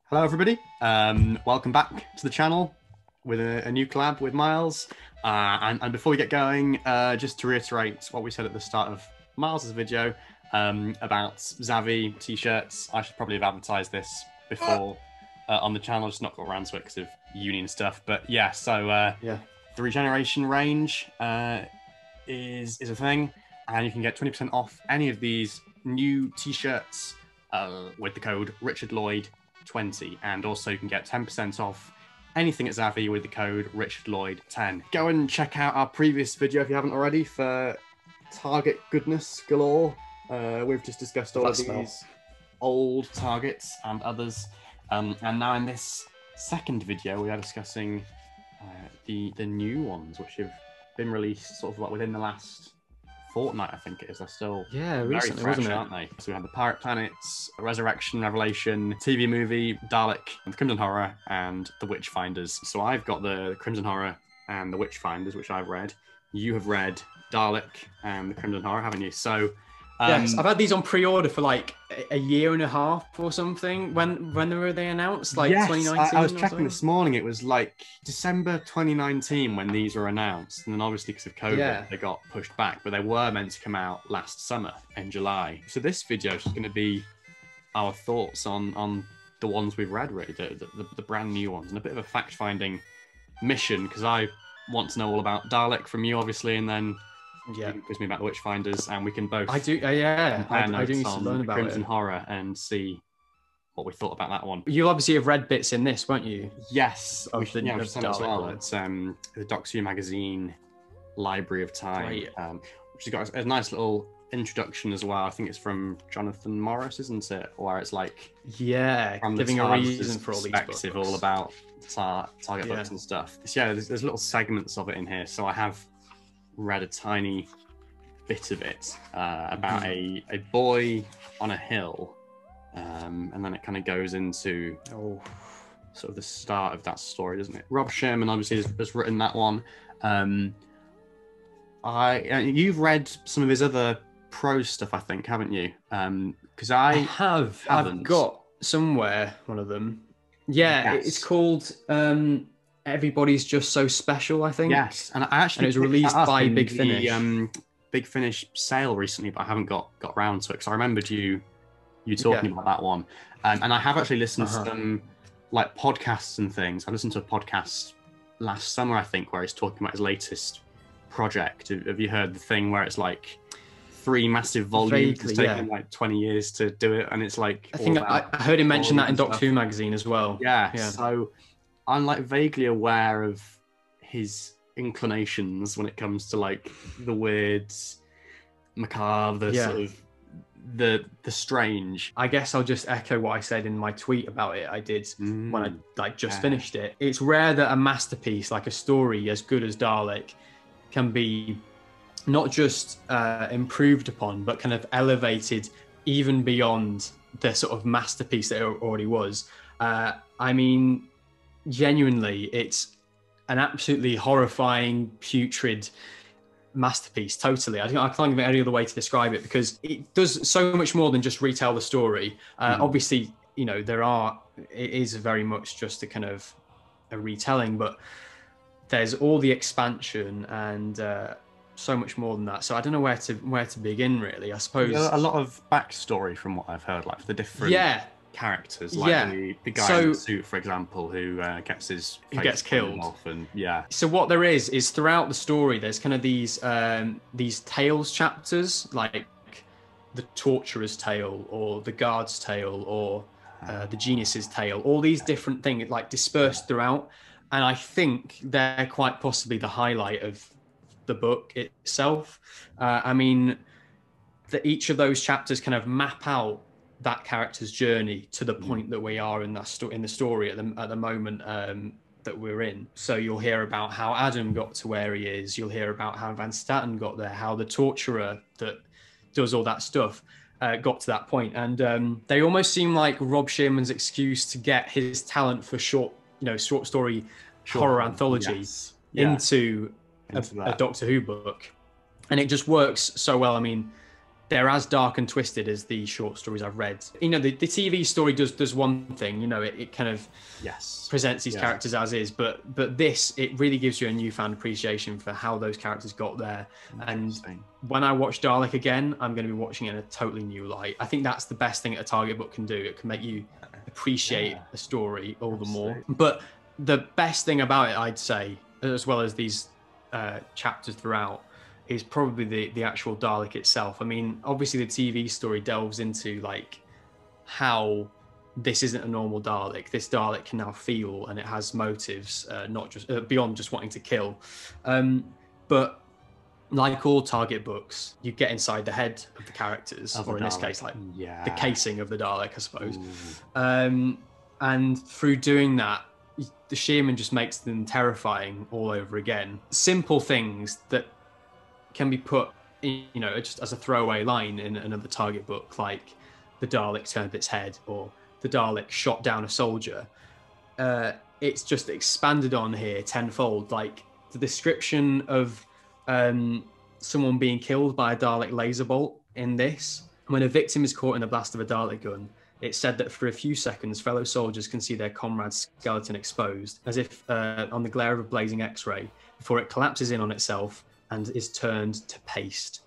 Hello everybody, welcome back to the channel with a new collab with Miles. And before we get going, just to reiterate what we said at the start of Miles' video about Xavi t-shirts. I should probably have advertised this before on the channel, just not got around to it because of uni and stuff. But yeah, so the regeneration range is a thing, and you can get 20% off any of these new t-shirts with the code RichardLloyd20, and also you can get 10% off anything at Xavi with the code RichardLloyd10. Go and check out our previous video if you haven't already for target goodness galore. We've just discussed all of these old targets and others, and now in this second video we are discussing the new ones which have been released sort of like within the last fortnight, I think it is. They're still very recently, fresh, wasn't it? aren't they? So we had the Pirate Planets, Resurrection, Revelation, TV movie, Dalek, the Crimson Horror, and the Witchfinders. So I've got the Crimson Horror and the Witchfinders, which I've read. You have read Dalek and the Crimson Horror, haven't you? So yes, I've had these on pre-order for like a year and a half or something. When were they announced? Like yes, 2019? I was checking this morning. It was like December 2019 when these were announced, and then obviously because of COVID, they got pushed back. But they were meant to come out last summer in July. So this video is just going to be our thoughts on the ones we've read, really, the brand new ones, and a bit of a fact-finding mission because I want to know all about Dalek from you, obviously, and then. Yeah, you quiz me about the Witchfinders, and we can both. I do. I do need to learn about Crimson Horror and see what we thought about that one. You obviously have read bits in this, won't you? Yes, we should Dalek as well. It's the Doctor Who magazine Library of Time, which has got a nice little introduction as well. I think it's from Jonathan Morris, isn't it? Where it's like giving a reason for all these books, all about target books and stuff. So, there's little segments of it in here. So I have read a tiny bit of it about a boy on a hill, and then it kind of goes into sort of the start of that story, doesn't it? Rob Sherman obviously has written that one. You've read some of his other prose stuff, I think, haven't you? Because I haven't. I've got somewhere one of them. It's called Everybody's Just So Special, I think. Yes, and it was released by Big Finish. Big Finish sale recently, but I haven't got around to it because I remembered you talking about that one. And I have actually listened to some like podcasts and things. I listened to a podcast last summer, I think, where he's talking about his latest project. Have you heard the thing where it's like 3 massive volumes? It's taken like 20 years to do it, and it's like I think I heard him mention that in Doctor Who magazine as well. Yeah. So I'm like vaguely aware of his inclinations when it comes to like the weird, macabre, sort of the strange. I guess I'll just echo what I said in my tweet about it. I did when I just finished it. It's rare that a masterpiece like a story as good as Dalek can be not just improved upon, but kind of elevated even beyond the sort of masterpiece that it already was. I mean, genuinely, it's an absolutely horrifying, putrid masterpiece. Totally, I can't think of any other way to describe it because it does so much more than just retell the story. Obviously, it is very much just a kind of a retelling, but there's all the expansion and so much more than that. So I don't know where to begin, really. I suppose a lot of backstory from what I've heard, like for the different characters, like the guy in the suit, for example, who gets killed off, and So what there is throughout the story, there's kind of these tales chapters, like the Torturer's tale, or the Guard's tale, or the Genius's tale. All these different things, like dispersed throughout, and I think they're quite possibly the highlight of the book itself. I mean, each of those chapters kind of map out that character's journey to the point that we are in the story at the moment that we're in. So you'll hear about how Adam got to where he is. You'll hear about how Van Staten got there, how the torturer that does all that stuff got to that point. And they almost seem like Rob Shearman's excuse to get his talent for short story horror anthology into a Doctor Who book. And it just works so well. I mean, they're as dark and twisted as the short stories I've read. You know, the TV story does one thing, you know, it kind of presents these characters as is, but this, it really gives you a newfound appreciation for how those characters got there. And when I watch Dalek again, I'm going to be watching it in a totally new light. I think that's the best thing a target book can do. It can make you appreciate a story all the more. But the best thing about it, I'd say, as well as these chapters throughout, is probably the actual Dalek itself. I mean, obviously the TV story delves into like how this isn't a normal Dalek. This Dalek can now feel, and it has motives, not just beyond just wanting to kill. But like all target books, you get inside the head of the characters, or in this case, like the casing of the Dalek, I suppose. And through doing that, the Shearman just makes them terrifying all over again. Simple things that can be put in, you know, just as a throwaway line in another target book, like the Dalek turned its head, or the Dalek shot down a soldier. It's just expanded on here tenfold. Like the description of someone being killed by a Dalek laser bolt in this. When a victim is caught in the blast of a Dalek gun, it's said that for a few seconds, fellow soldiers can see their comrade's skeleton exposed, as if on the glare of a blazing X-ray, before it collapses in on itself and is turned to paste.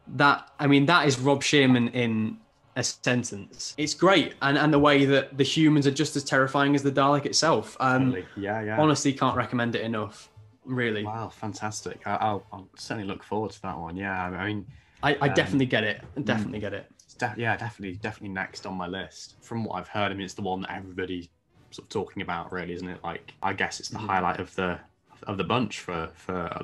That, I mean, that is Rob Shearman in a sentence. It's great, and the way that the humans are just as terrifying as the Dalek itself. Honestly, can't recommend it enough. Really. Wow, fantastic! I'll certainly look forward to that one. Yeah, I mean, I definitely get it. Definitely get it. It's definitely next on my list. From what I've heard, I mean, it's the one that everybody's sort of talking about, really, isn't it? Like, I guess it's the highlight of the bunch for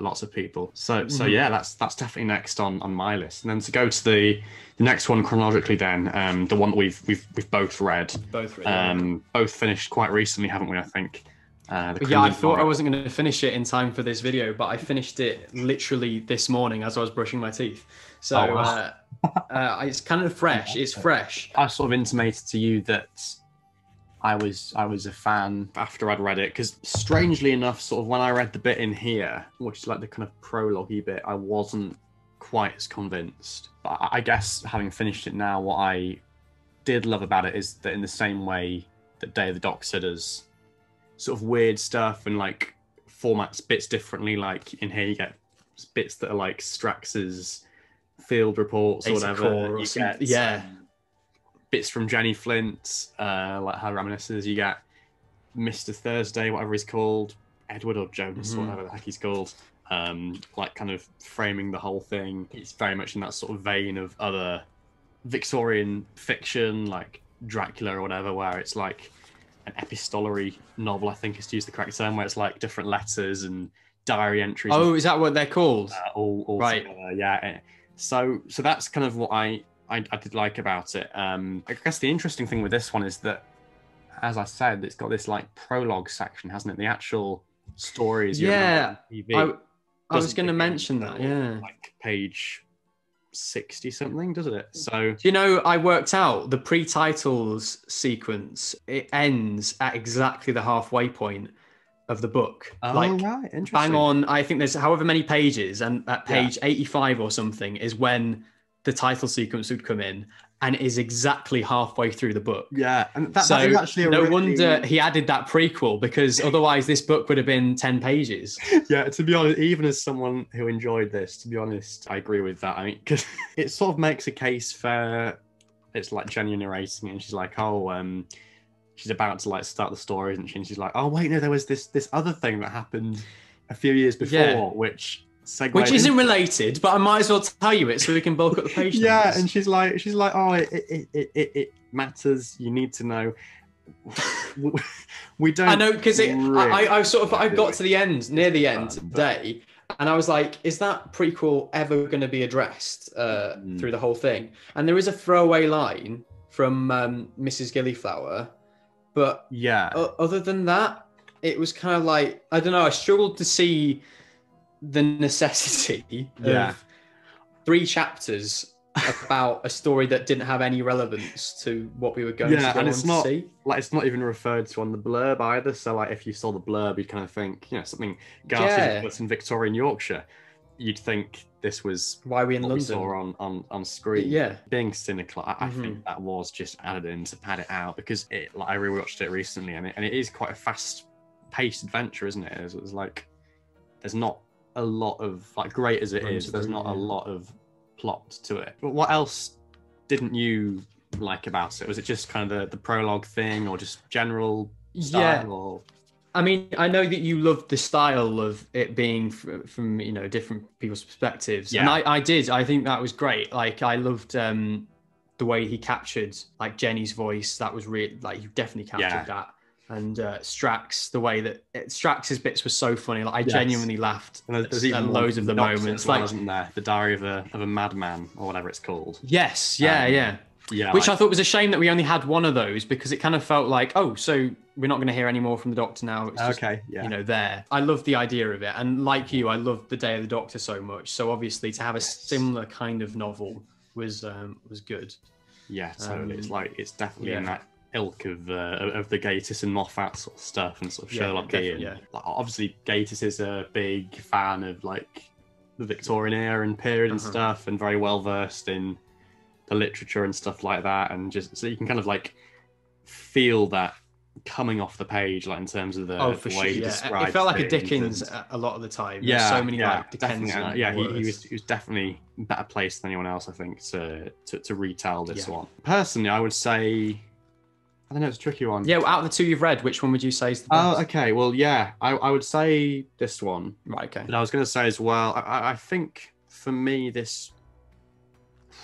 lots of people. So yeah, that's definitely next on my list. And then to go to the next one chronologically, then the one that we've both read. Both finished quite recently, haven't we? I think. I thought I wasn't going to finish it in time for this video, but I finished it literally this morning as I was brushing my teeth. So it's kind of fresh. It's fresh. I sort of intimated to you that I was a fan after I'd read it, because strangely enough, sort of when I read the bit in here, which is like the kind of prologue-y bit, I wasn't quite as convinced. But I guess having finished it now, what I did love about it is that in the same way that Day of the Doctor does sort of weird stuff and like formats bits differently, like in here you get bits that are like Strax's field reports or whatever. You get bits from Jenny Flint, like her reminiscences. You get Mr. Thursday, whatever he's called, Edward or Jonas, whatever the heck he's called, like kind of framing the whole thing. It's very much in that sort of vein of other Victorian fiction, like Dracula or whatever, where it's like an epistolary novel, I think is to use the correct term, where it's like different letters and diary entries. Oh, is that what they're called? All right. Together, yeah. So that's kind of what I did like about it. I guess the interesting thing with this one is that, as I said, it's got this like prologue section, hasn't it? The actual stories. Yeah, I was going to mention that. Yeah, like page 60 something, doesn't it? So you know, I worked out the pre-titles sequence. It ends at exactly the halfway point of the book. Oh, like, right, interesting. Bang on. I think there's however many pages, and at page 85 or something is when the title sequence would come in, and it is exactly halfway through the book. Yeah, and that is actually no wonder he added that prequel, because otherwise this book would have been 10 pages. Yeah, to be honest, even as someone who enjoyed this, to be honest, I agree with that. I mean, because it sort of makes a case for, it's like Jenny narrating it, and she's like, she's about to like start the story, isn't she? And she's like, oh wait, no, there was this other thing that happened a few years before, which isn't related, but I might as well tell you it so we can bulk up the page numbers. Yeah, and she's like, oh, it matters. You need to know. We don't. I know, because I got to the end, near the end today, and I was like, is that prequel ever going to be addressed through the whole thing? And there is a throwaway line from Mrs. Gillyflower, but other than that, it was kind of like, I don't know. I struggled to see the necessity of 3 chapters about a story that didn't have any relevance to what we were going to go on to see. Like, it's not even referred to on the blurb either. So like, if you saw the blurb, you'd kind of think, something ghastly in Victorian Yorkshire. You'd think this was Why Are We in what we London? saw on screen. Yeah. Being cynical, I think that was just added in to pad it out, because I rewatched it recently, and it is quite a fast-paced adventure, isn't it? It's like there's not a lot of, like, great as it is, there's not a lot of plot to it. But what else didn't you like about it? Was it just kind of the prologue thing, or just general style? Or... I mean, I know that you loved the style of it being from you know, different people's perspectives, and I did. I think that was great. Like, I loved the way he captured like Jenny's voice. That was really, like, you definitely captured that. And Strax, the way that Strax's bits were so funny. Like, I genuinely laughed there's even loads of the moments. Well, isn't there? The Diary of a Madman, or whatever it's called. Yes, yeah. Which I thought was a shame that we only had one of those, because it kind of felt like, oh, so we're not going to hear any more from the Doctor now. It's just, you know, there. I love the idea of it. And like you, I loved The Day of the Doctor so much. So obviously to have a similar kind of novel was good. Yeah, totally. It's definitely in that ilk of the Gatiss and Moffat sort of stuff, and sort of Sherlockian. Like, obviously Gatiss is a big fan of like the Victorian era and period and stuff, and very well versed in the literature and stuff like that, and just so you can kind of like feel that coming off the page, like in terms of the way he describes it felt like a things. Dickens a lot of the time. There's so many like Dickensian words. He was definitely better placed than anyone else, I think, to retell this one. Personally, I would say, I don't know, it's a tricky one. Yeah, out of the two you've read, which one would you say is the best? Oh, okay. Well, yeah, I would say this one. Right, okay. But I was going to say as well, I think for me, this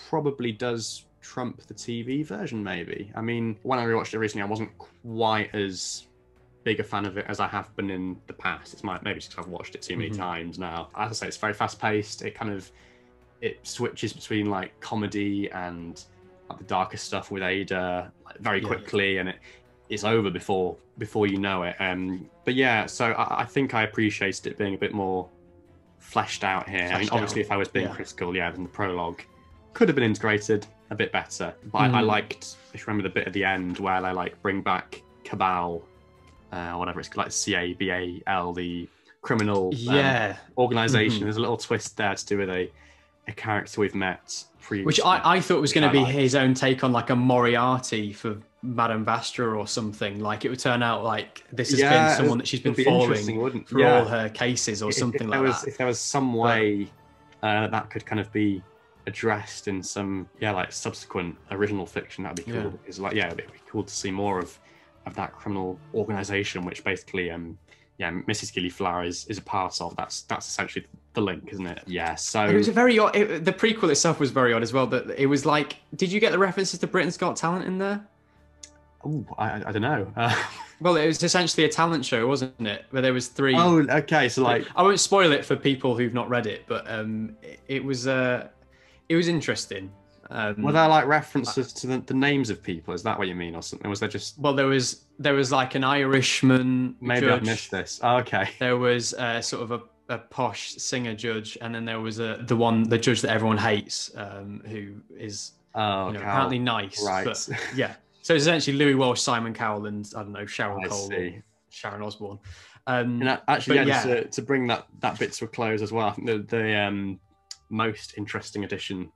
probably does trump the TV version, maybe. I mean, when I rewatched it recently, I wasn't quite as big a fan of it as I have been in the past. Maybe just because I've watched it too many times now. As I say, it's very fast-paced. It switches between like comedy and like the darker stuff with Ada very quickly, and it's over before you know it. But yeah, so I think I appreciated it being a bit more fleshed out here. I mean, obviously, if I was being critical, then the prologue could have been integrated a bit better. But I liked, if you remember the bit at the end where they like bring back Cabal, or whatever it's called, like CABAL, the criminal organization. There's a little twist there to do with a character we've met previously. Which I thought was going to be his own take on like a Moriarty for Madame Vastra or something. Like, it would turn out like this has been someone that she's been following through all her cases or something like that. If there was some way that could kind of be addressed in some like subsequent original fiction, that'd be cool. Because it'd be cool to see more of that criminal organization, which basically Mrs. Gillyflower is a part of. That's essentially the link, isn't it? Yeah. So it was a very odd. The prequel itself was very odd as well. That it was like, did you get the references to Britain's Got Talent in there? Oh, I don't know. Well, it was essentially a talent show, wasn't it? Where there was three. Oh, okay. So like, I won't spoil it for people who've not read it, but it was interesting. Were there like references to the names of people? Is that what you mean, or something? Was there just? Well, there was like an Irishman. Maybe I've missed this. Oh, okay. There was sort of a posh singer judge, and then there was the judge that everyone hates, who is apparently nice. Right. But, yeah. So it's essentially Louis Walsh, Simon Cowell, and I don't know, Cheryl Cole, or Sharon Osbourne. And actually, just to bring that bit to a close as well, I think the most interesting addition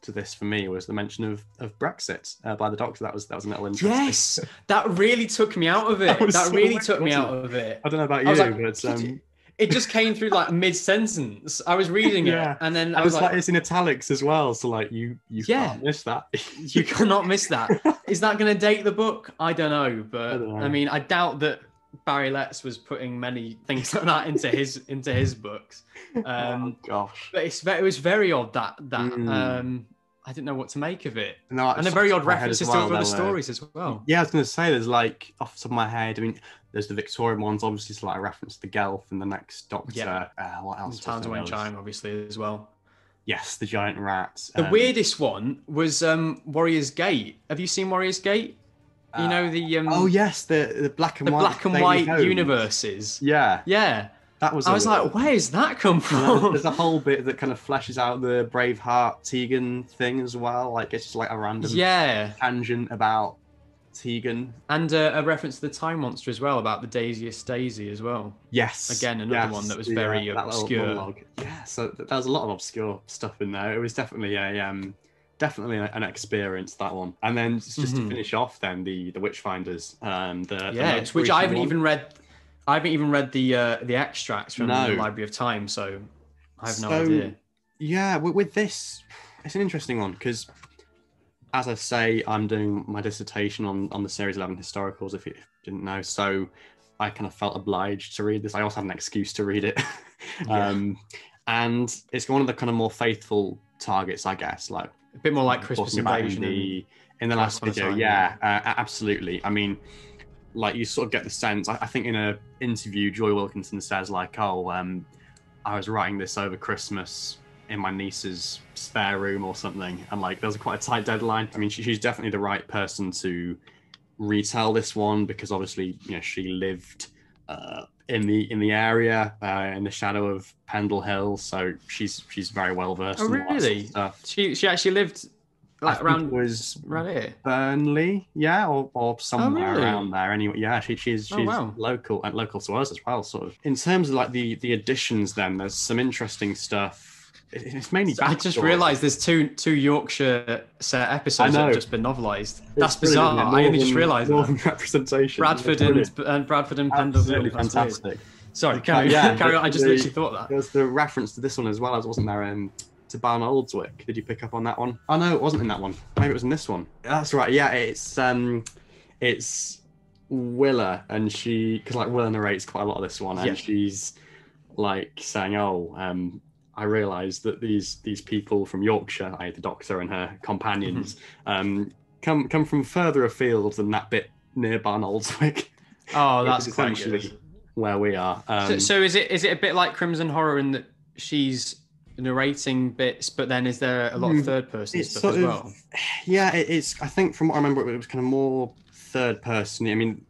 to this for me was the mention of Brexit by the Doctor. That was a little interesting. Yes, that really took me out of it. That really took me out of it. I don't know about you, but it just came through like mid-sentence. I was reading it, and then I was like, it's in italics as well, so like you can't miss that. You cannot miss that. Is that going to date the book? I don't know, but I mean, I doubt that Barry Letts was putting many things like that into his books. Oh gosh! But it was very odd that I didn't know what to make of it. No, and a very odd references to other stories as well. Yeah, I was going to say, there's like, off the top of my head, I mean, there's the Victorian ones, obviously, it's like a reference to the Gelf and the next Doctor. Yeah. What else? Towns Wayne Chang, obviously, as well. Yes, the giant rat. The weirdest one was Warrior's Gate. Have you seen Warrior's Gate? You know the oh yes, the black and white universes. Yeah. That was. I was like, where's that come from? There's a whole bit that kind of fleshes out the Braveheart Tegan thing as well. Like, it's just like a random tangent about Tegan. And a reference to the Time Monster as well, about the Daisiest Daisy as well. Yes. Again, another one that was very that obscure. monologue. Yeah, so there was a lot of obscure stuff in there. It was definitely an experience, that one. And then just to finish off, then the Witchfinders, the which I haven't one. even read. I haven't even read the extracts from the Library of Time, so I have no idea. Yeah, with this, it's an interesting one because, as I say, I'm doing my dissertation on the Series 11 historicals, if you didn't know. So I kind of felt obliged to read this. I also had an excuse to read it. And it's one of the kind of more faithful targets, I guess. Like a bit more like Christmas Invasion in the last video. Absolutely. I mean, like you sort of get the sense. I think in an interview, Joy Wilkinson says like, "Oh, I was writing this over Christmas in my niece's spare room or something," and like there was quite a tight deadline. I mean, she's definitely the right person to retell this one because obviously, you know, she lived in the area in the shadow of Pendle Hill, so she's very well versed. Oh, in really? That sort of stuff. She actually lived like around here, Burnley, or somewhere around there. Anyway, yeah, she's wow. local to us as well. Sort of in terms of like the additions. Then there's some interesting stuff. It's mainly. I just realised there's two Yorkshire set episodes that have just been novelised. That's bizarre. I only just realised Northern representation. Bradford and Pendle Hill. Fantastic. Sorry, carry on. I just literally thought that. There's the reference to this one as well, as wasn't there? To Barn Oldswick. Did you pick up on that one? Oh no, it wasn't in that one. Maybe it was in this one. That's right. Yeah, it's Willa, and because like Willa narrates quite a lot of this one, and she's like saying, "Oh, I realised that these people from Yorkshire, i.e. the Doctor and her companions, come from further afield than that bit near Barn Oldswick." Oh, that's essentially where we are. So is it a bit like Crimson Horror in that she's narrating bits, but then is there a lot of third person stuff as well? Yeah, it's. I think from what I remember, it was kind of more third person. I mean,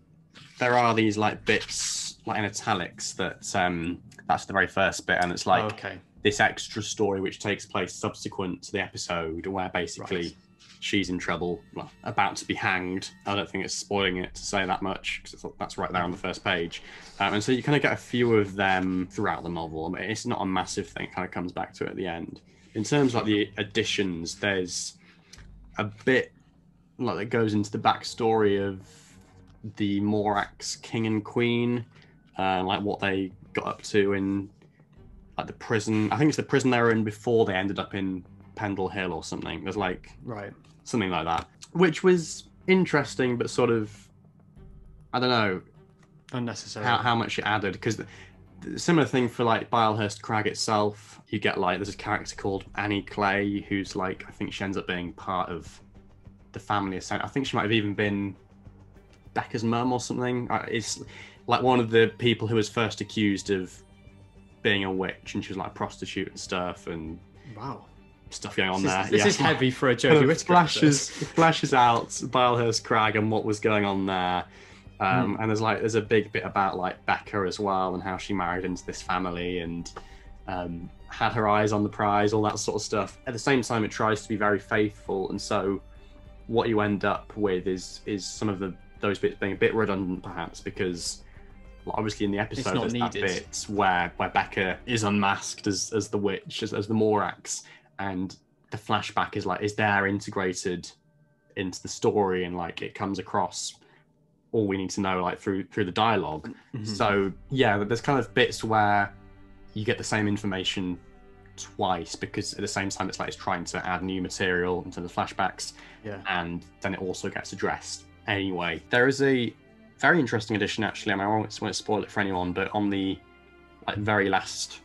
there are these like bits like in italics that's the very first bit, and it's like this extra story which takes place subsequent to the episode, where basically she's in trouble, well, about to be hanged. I don't think it's spoiling it to say that much because that's right there on the first page. And so you kind of get a few of them throughout the novel. I mean, it's not a massive thing, it kind of comes back to it at the end. In terms of like the additions, there's a bit like that goes into the backstory of the Morax king and queen, like what they got up to in like the prison. I think it's the prison they were in before they ended up in Pendle Hill or something. There's like something like that, which was interesting, but sort of, I don't know, unnecessary. How much it added, because the similar thing for like Bilehurst Crag itself. You get like there's a character called Annie Clay who's like, I think she ends up being part of the family. I think she might have even been Becca's mum or something. It's like one of the people who was first accused of being a witch, and she was like a prostitute and stuff, and stuff going on there. This is heavy for a Jodie Whittaker. Flashes out Bilehurst Crag and what was going on there. And there's a big bit about like Becca as well, and how she married into this family and had her eyes on the prize, all that sort of stuff. At the same time, it tries to be very faithful, and so what you end up with is some of those bits being a bit redundant, perhaps, because obviously in the episode there's that bit where Becca is unmasked as the witch, as the Morax, and the flashback is there integrated into the story, and like it comes across all we need to know like through the dialogue. So yeah, there's kind of bits where you get the same information twice, because at the same time it's trying to add new material in terms of flashbacks, and then it also gets addressed anyway. There is a very interesting addition, actually. I mean, I won't spoil it for anyone, but on the very last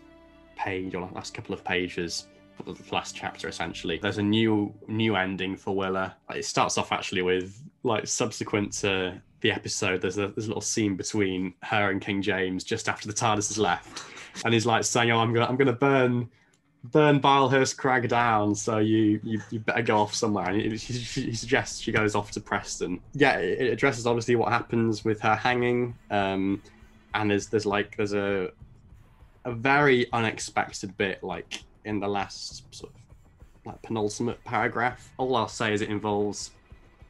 page, or last couple of pages of the last chapter, essentially, there's a new ending for Willa. It starts off actually with subsequent to the episode. There's a little scene between her and King James just after the TARDIS has left, and he's saying, "Oh, I'm gonna burn Bilehurst Crag down, so you better go off somewhere." And he suggests she goes off to Preston. Yeah, it addresses obviously what happens with her hanging, and there's a very unexpected bit in the last sort of penultimate paragraph. All I'll say is it involves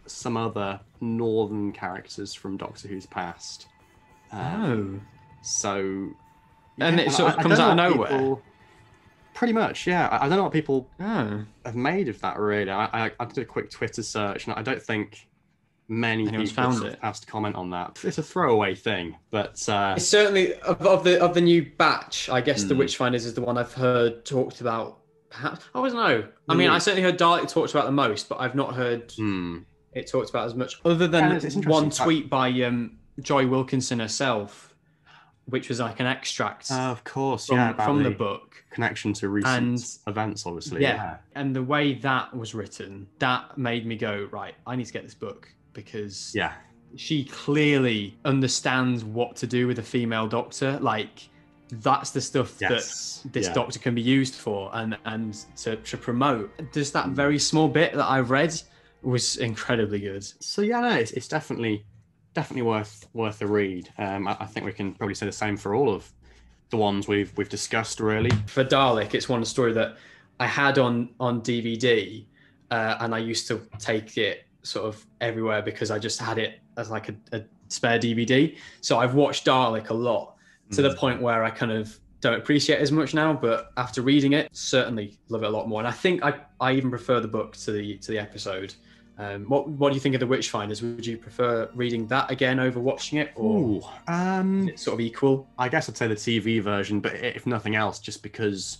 some other northern characters from Doctor Who's past. Oh. So, And it sort of comes don't out of know what nowhere. people- pretty much, yeah. I don't know what people Oh. have made of that, really. I did a quick Twitter search, and I don't think many Anyone's people found sort of it? passed comment on that. It's a throwaway thing, but It's certainly of the new batch. I guess the Hmm. Witchfinders is the one I've heard talked about. Perhaps I don't know. I The mean, I new- certainly heard Dalek talked about the most, but I've not heard hmm. it talked about as much. Other than it's interesting. one tweet by Joy Wilkinson herself, which was like an extract Of course, from, yeah, about from the book. connection to recent And- events, obviously. Yeah. And the way that was written, that made me go, right, I need to get this book because Yeah. she clearly understands what to do with a female doctor. Like, that's the stuff Yes. that this Yeah. doctor can be used for and to promote. Just that very small bit that I read was incredibly good. So yeah, no, it's definitely worth a read. I think we can probably say the same for all of the ones we've discussed, really. For Dalek, it's one story that I had on DVD, and I used to take it sort of everywhere because I just had it as like a spare DVD. So I've watched Dalek a lot to the point where I kind of don't appreciate it as much now, but after reading it, certainly love it a lot more. And I think I even prefer the book to the episode. What do you think of the Witchfinders? Would you prefer reading that again over watching it, or Ooh, is it sort of equal? I guess I'd say the TV version, but if nothing else, just because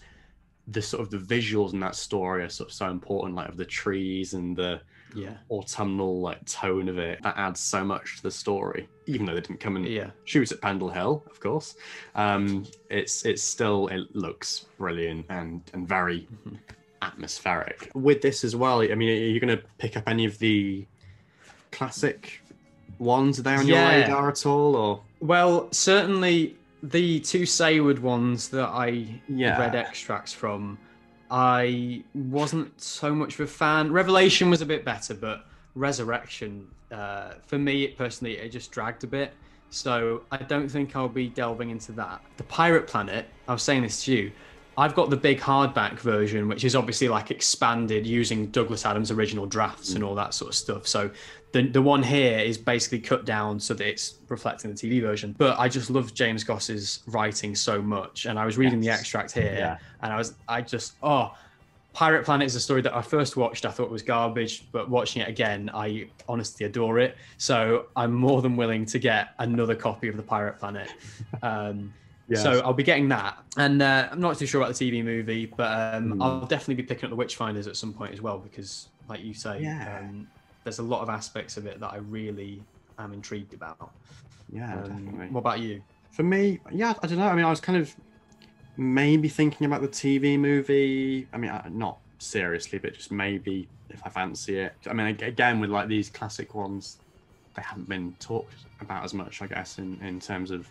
the sort of the visuals in that story are sort of so important, like of the trees and the Yeah. autumnal like tone of it, that adds so much to the story. Even though they didn't come and Yeah. shoot at Pendle Hill, of course, it's still, it looks brilliant and very atmospheric. With this as well, I mean, are you going to pick up any of the classic ones? Are they on your Yeah. radar at all, or? Well, certainly the two Sayward ones that I Yeah. read extracts from, I wasn't so much of a fan. Revelation was a bit better, but Resurrection, for me personally, it just dragged a bit. So I don't think I'll be delving into that. The Pirate Planet, I was saying this to you, I've got the big hardback version, which is obviously like expanded using Douglas Adams' original drafts and all that sort of stuff. So the one here is basically cut down so that it's reflecting the TV version. But I just love James Goss's writing so much. And I was reading the extract here and Pirate Planet is a story that I first watched, I thought was garbage, but watching it again, I honestly adore it. So I'm more than willing to get another copy of the Pirate Planet. Yes. So I'll be getting that. And I'm not too sure about the TV movie, but I'll definitely be picking up the Witchfinders at some point as well, because like you say, there's a lot of aspects of it that I really am intrigued about. Yeah, definitely. What about you? For me, yeah, I don't know. I mean, I was kind of maybe thinking about the TV movie. I mean, not seriously, but just maybe if I fancy it. I mean, again, with like these classic ones, they haven't been talked about as much, I guess, in terms of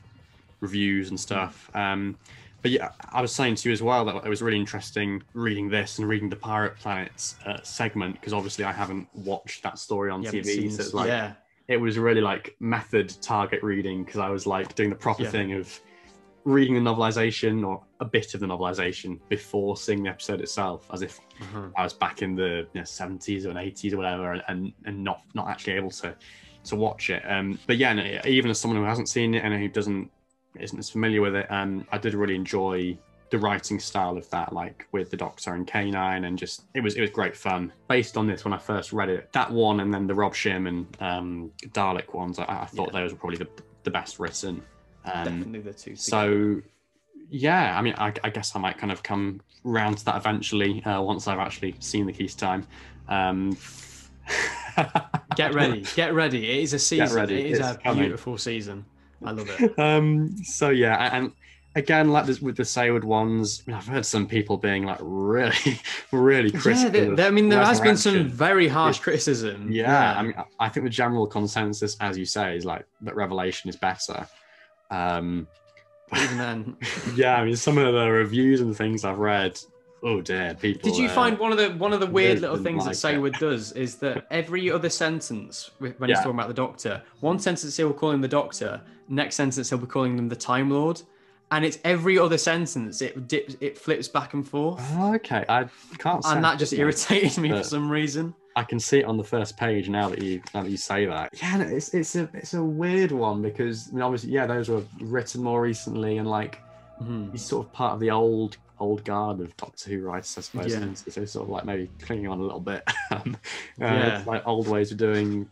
reviews and stuff. But yeah, I was saying to you as well that it was really interesting reading this and reading the Pirate Planet segment, because obviously I haven't watched that story on TV. So it's like, it was really like method target reading, because I was like doing the proper thing of reading the novelization or a bit of the novelization before seeing the episode itself, as if I was back in the 70s or 80s or whatever, and not actually able to watch it. But yeah, no, even as someone who hasn't seen it and who isn't as familiar with it, I did really enjoy the writing style of that, like with the Doctor and K9, and just it was great fun. Based on this, when I first read it, that one and then the Rob Shim and Dalek ones, I thought those were probably the best written. Definitely the two together. So yeah, I mean, I guess I might kind of come round to that eventually once I've actually seen the Keys Time. Get ready. It is a season. ready. It is It's a coming. beautiful season. I love it. So yeah, and again, like this, with the Sayward ones, I mean, I've heard some people being like really critical. I mean, there has been some Resurrection. very harsh criticism. Yeah, I mean, I think the general consensus, as you say, is like that Revelation is better. Even then, Yeah, I mean, some of the reviews and things I've read, oh dear, people. did you find one of the weird little didn't things that like it. Sayward does is that every other sentence when he's talking about the Doctor, one sentence he'll call him the Doctor, next sentence he'll be calling them the Time Lord, and it's every other sentence it flips back and forth. Oh, okay, I can't. And that just irritated me for some reason. I can see it on the first page now that you say that. Yeah, it's a weird one because I mean, obviously, yeah, those were written more recently, and like he's sort of part of the old guard of Doctor Who writers, I suppose. Yeah. And so sort of like maybe clinging on a little bit. Yeah. It's like old ways of doing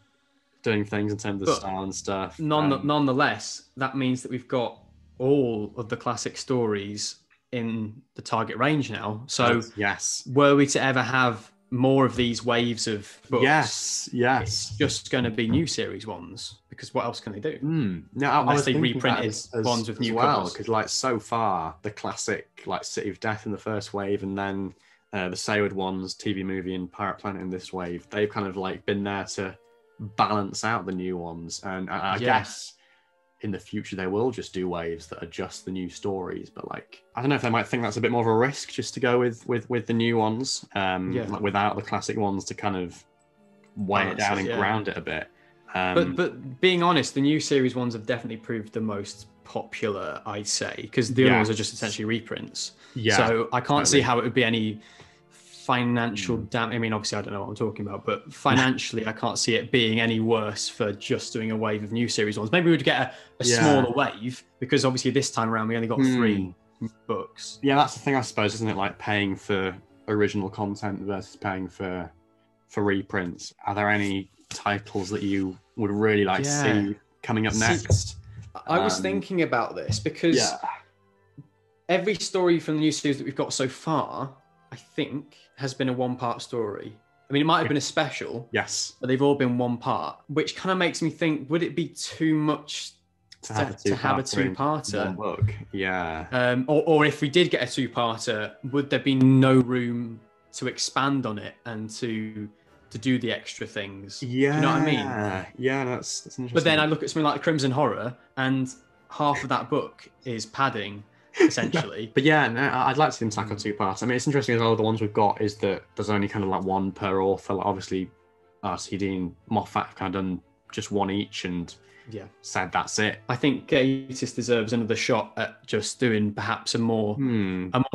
things in terms of style and stuff. Nonetheless, that means that we've got all of the classic stories in the target range now. So yes, were we to ever have more of these waves of books, yes, it's just going to be new series ones, because what else can they do? No, unless they reprinted ones with new covers. Because like so far, the classic like City of Death in the first wave, and then the Sayward ones, TV movie, and Pirate Planet in this wave, they've kind of like been there to balance out the new ones, and I guess in the future they will just do waves that are just the new stories. But like, I don't know if they might think that's a bit more of a risk just to go with the new ones, like, without the classic ones to kind of weigh it down and ground it a bit. But being honest, the new series ones have definitely proved the most popular, I'd say, because the other ones are just essentially reprints. Yeah. So I can't see how it would be any financial I mean, obviously I don't know what I'm talking about, but financially I can't see it being any worse for just doing a wave of new series ones. Maybe we'd get a smaller wave, because obviously this time around we only got 3 books. Yeah, that's the thing, I suppose, isn't it? Like paying for original content versus paying for reprints. Are there any titles that you would really like to see coming up next? I was thinking about this because every story from the new series that we've got so far, I think, has been a one-part story. I mean, it might have been a special. Yes. But they've all been one part, which kind of makes me think, would it be too much to have a two-parter? One book. Yeah. Or if we did get a two-parter, would there be no room to expand on it and to do the extra things? Yeah. Do you know what I mean? Yeah, that's interesting. But then I look at something like Crimson Horror, and half of that book is padding, essentially. But yeah, no, I'd like to see them tackle 2 parts. I mean, it's interesting as well, the ones we've got is that there's only kind of like one per author. Like obviously, RCD and Moffat have kind of done just one each and said that's it. I think Gatiss deserves another shot at just doing perhaps a more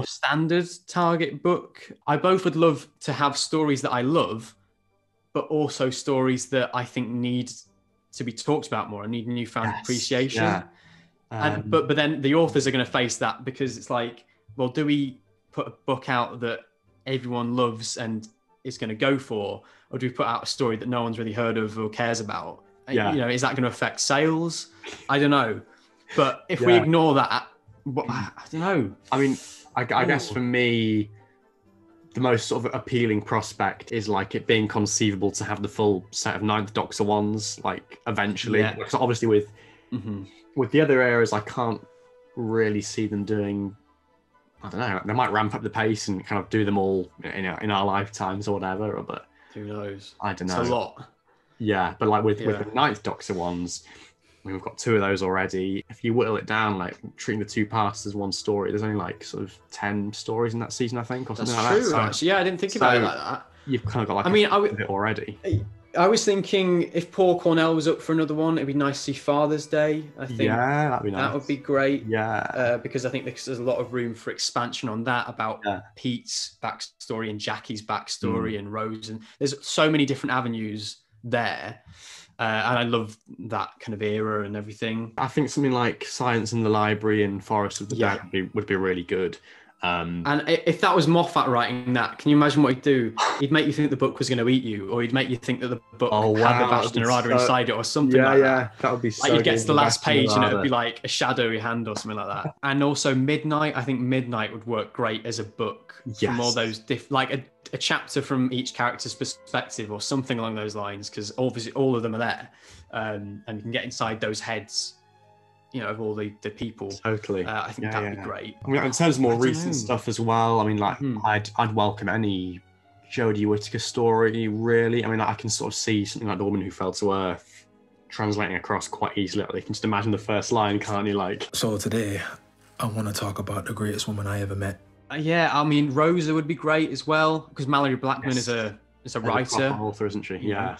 standard target book. I both would love to have stories that I love, but also stories that I think need to be talked about more and need newfound appreciation. Yeah. But then the authors are going to face that, because it's like, well, do we put a book out that everyone loves and is going to go for, or do we put out a story that no one's really heard of or cares about? Yeah. You know, is that going to affect sales? I don't know. But if we ignore that, I don't know. I mean, I guess for me, the most sort of appealing prospect is like it being conceivable to have the full set of Ninth Doctor ones, like eventually. Yeah. Because obviously with the other eras, I can't really see them doing. I don't know. They might ramp up the pace and kind of do them all in our lifetimes or whatever. But who knows? I don't know. It's a lot. Yeah, but like with the Ninth Doctor ones, we've got 2 of those already. If you whittle it down, like treating the 2 parts as one story, there's only like sort of 10 stories in that season, I think, or something like that. That's true, actually. Yeah, I didn't think about it like that. You've kind of got like a bit already. I was thinking if Paul Cornell was up for another one, it'd be nice to see Father's Day. I think that'd be nice. That would be great. Yeah, because I think there's a lot of room for expansion on that, about Pete's backstory and Jackie's backstory and Rose, and there's so many different avenues there. And I love that kind of era and everything. I think something like Science in the Library and Forest of the Dead would be really good. And if that was Moffat writing that, can you imagine what he'd do? He'd make you think the book was going to eat you, or he'd make you think that the book had the Vashta Nerada inside it, or something like that. Yeah, that would be so like you'd get to the last page and it'd be like a shadowy hand or something like that. And also Midnight, I think Midnight would work great as a book from all those like a chapter from each character's perspective or something along those lines, because obviously all of them are there, and you can get inside those heads, you know, of all the people. Totally. I think that'd be great. I mean, in terms of more recent stuff as well, I mean, like I'd welcome any Jodie Whittaker story, really. I mean, I can sort of see something like The Woman Who Fell to Earth translating across quite easily. Like, you can just imagine the first line, can't you? Like, so today I want to talk about the greatest woman I ever met. Yeah, I mean, Rosa would be great as well, because Mallory Blackman is a writer, author, isn't she? Yeah,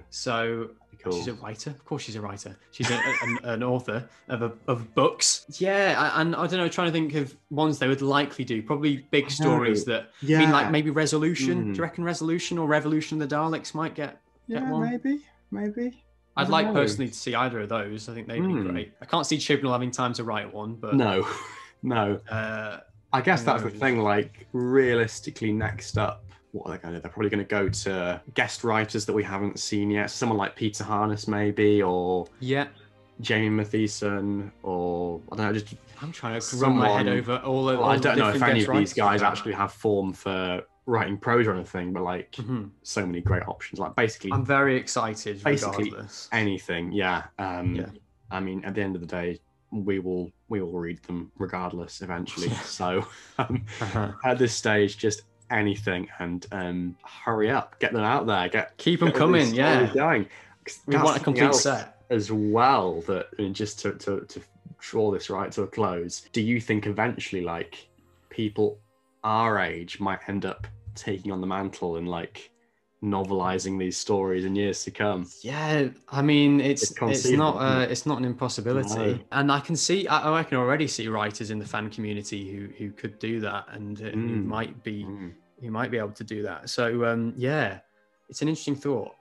so cool. She's a writer. Of course, she's a writer. She's an author of books. Yeah, and I don't know. Trying to think of ones they would likely do. Probably big stories that. Yeah. I mean, like maybe Resolution. Do you reckon Resolution or Revolution of the Daleks might get one? Maybe. I'd like personally to see either of those. I think they'd be great. I can't see Chibnall having time to write one, but no. I guess that's the thing. Like, realistically, next up, what are they going to do? They're probably going to go to guest writers that we haven't seen yet. Someone like Peter Harness, maybe, or Jamie Matheson, or I don't know. Just I'm trying to run my head over all of. I don't know if any of these guys actually have form for writing prose or anything, but like so many great options. Like basically, I'm very excited. Basically, regardless. anything. Yeah. I mean, at the end of the day, we will read them regardless eventually. So at this stage, just anything, and hurry up, get them out there, keep them coming. Going. We want a complete set as well. That just to draw this right to a close. Do you think eventually, like, people our age might end up taking on the mantle and like novelizing these stories in years to come? Yeah, I mean, it's not an impossibility, No. and I can already see writers in the fan community who could do that, and who might be able to do that. So yeah, it's an interesting thought.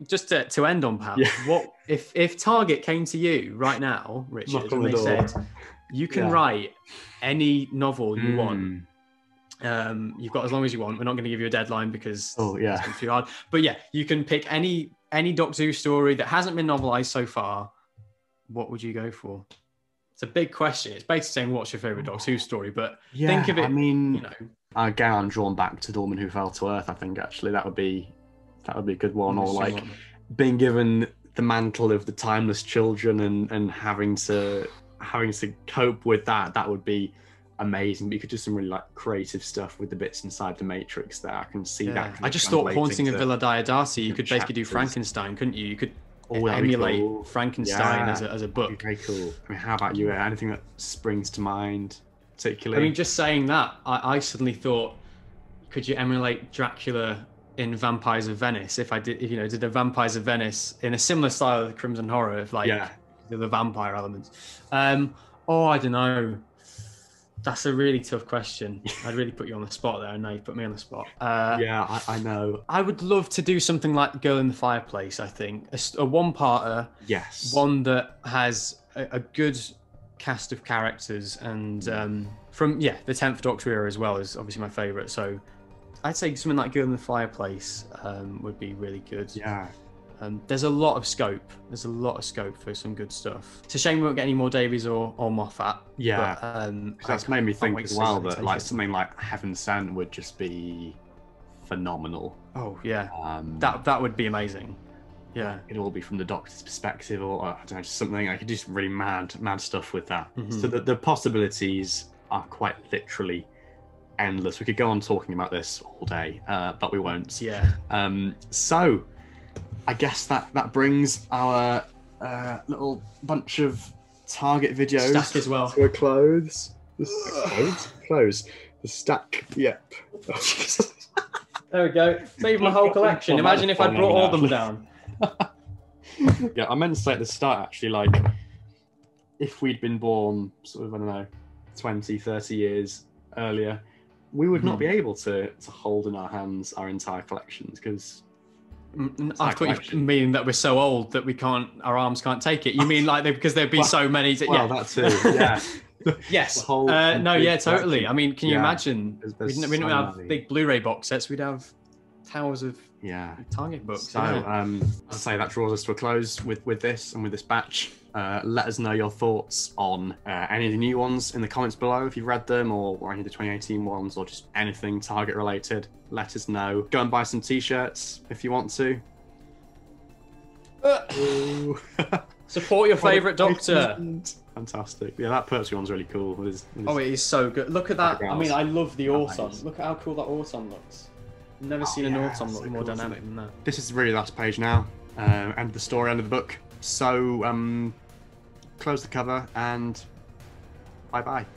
Just to end on, perhaps, what if Target came to you right now, Richard, and they said you can write any novel you want. You've got as long as you want. We're not going to give you a deadline because it's too hard. But yeah, you can pick any Doctor Who story that hasn't been novelized so far. What would you go for? It's a big question. It's basically saying what's your favorite Doctor Who story, but think of it. I mean, again, I'm drawn back to The Woman Who Fell to Earth. I think actually that would be a good one. Or like being given the mantle of the timeless children and having to cope with that would be amazing. But you could do some really like creative stuff with the bits inside the Matrix there. I can see that. I just thought Haunting of Villa Diodati, you could basically do Frankenstein, couldn't you? You could emulate Frankenstein as a book. Very cool. I mean, how about you? Anything that springs to mind particularly? I mean, just saying that, I suddenly thought, could you emulate Dracula in Vampires of Venice? If did a Vampires of Venice in a similar style of the Crimson Horror, of like the vampire elements. I don't know. That's a really tough question. I'd really put you on the spot there, and now you put me on the spot. I know. I would love to do something like Girl in the Fireplace, I think. A one-parter. Yes. One that has a good cast of characters, and from the 10th Doctor era as well is obviously my favourite. So I'd say something like Girl in the Fireplace would be really good. Yeah. There's a lot of scope. There's a lot of scope for some good stuff. It's a shame we won't get any more Davies or Moffat. Yeah, but, that's made me think as well that like something like Heaven Sent would just be phenomenal. Oh yeah, that would be amazing. Yeah, it'd all be from the Doctor's perspective, or I don't know, just something. I could do some really mad stuff with that. So the possibilities are quite literally endless. We could go on talking about this all day, but we won't. Yeah. So I guess that brings our little bunch of Target videos stack as well to a close. Close. The stack. Yep. There we go. Save my whole collection. Imagine if I brought all of them down. Yeah, I meant to say at the start actually, like, if we'd been born sort of, I don't know, 20, 30 years earlier, we would not be able to hold in our hands our entire collections, because I thought you mean that we're so old that our arms can't take it. You mean like because there'd be so many? That too. Yeah. Yes. Totally. I mean, can you imagine? We don't have big Blu-ray box sets. We'd have towers of Target books. So, as I say, that draws us to a close with this and with this batch. Let us know your thoughts on any of the new ones in the comments below if you've read them, or any of the 2018 ones, or just anything Target related. Let us know. Go and buy some t-shirts if you want to. Support your favourite Doctor. Fantastic. Yeah, that Pertwee one's really cool. It is so good. Look at that. I mean, I love the Auton. Look at how cool that Auton looks. I've never seen an Auton look more dynamic than that. This is really the last page now. End of the story, end of the book. So, close the cover and bye-bye.